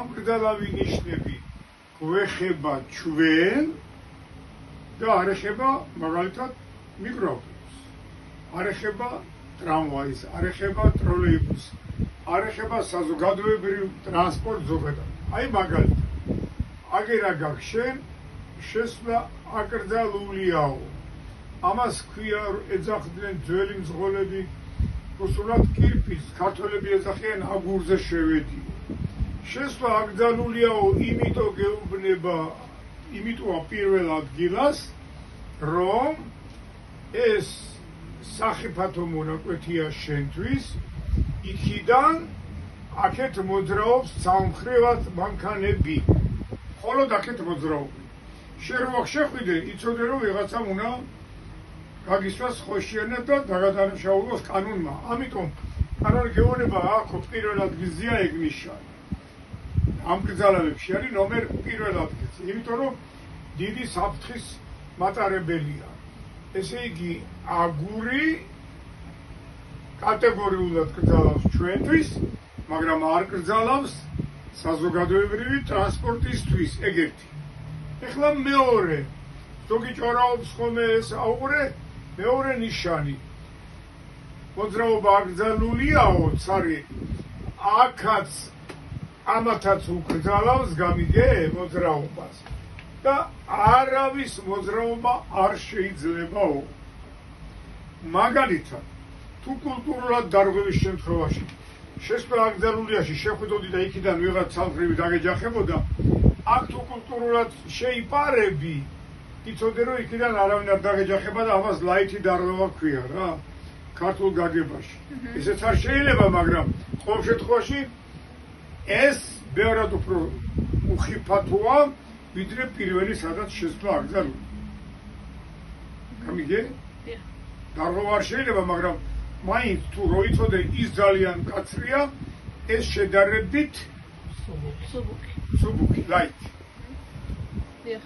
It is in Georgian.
ამკრძალავი ნიშნები გვეხება ჩვენ და არ ეხება მაგალითად მიკროავტობუსს, არ ეხება ტრამვაის, არ ეხება ტროლეიბუსს, არ ეხება საზოგადოებრივ ტრანსპორტ ზოგადად. აი მაგალითად, აგერა გახშენ შესვლა აკრძალულიაო. ამას ქვია ეძახდნენ ძველი მძღოლები, რუსულად კირპის, ქართველები ეძახიან აგურზე შევედიო. შესვლა აკრძალულიაო, იმიტომ გეუბნება, იმიტოა პირველ ადგილას, რომ ეს სახიფათო მონაკვეთია შენთვის, იქიდან აქეთ მოძრაობს სამხრივად მანქანები. მხოლოდ აქეთ მოძრაობენ. შენ რო შეხვიდე, იცოდე რომ ვიღაცამ უნდა გაგისვას ხოშიანად და დაგადანაშაულოს კანონმა. ამიტომ კანონი გეუბნება აქ პირველ ადგილზეა ეგ ნიშანი. ამკრძალავებში არის ნომერ პირველ ადგილზე, იმიტომ რომ დიდი საფრთხის მატარებელია. ესე იგი, აგური კატეგორიულად კრძალავს ჩვენთვის, მაგრამ არ კრძალავს საზოგადოებრივი ტრანსპორტისთვის, ეგ ერთი. ეხლა მეორე, ზოგი ჭორაობს ხოლმე ეს აუღრე, მეორე ნიშანი. მოძრაობა აკრძალულიაო, ცარი, აქაც ამათაც უკრძალავს გამიგე მოძრაობას. და არავის მოძრაობა არ შეიძლებაო. მაგალითად, თუ კულტურულად დარღვევის შემთხვევაში შესვლა აკრძალულიაში შეხვიდოდი და იქიდან ვიღაც სამხრივი დაგეჯახებოდა, აქ თუ კულტურულად შეიპარები, იცოდე რომ იქიდან არავინ არ დაგეჯახება და ამას ლაითი დარღვევა ქვია რა, ქართულ გაგებაში. ესეც არ შეიძლება, მაგრამ ყოველ შემთხვევაში ეს ბევრად უფრო უხიფათოა, ვიდრე პირველი სადაც შესვლა აკრძალული. გამიგე? დარღვევა არ შეიძლება, მაგრამ მაინც თუ რო იცოდე ის ძალიან მკაცრია, ეს შედარებით სუბუქი, ლაითი. დიახ.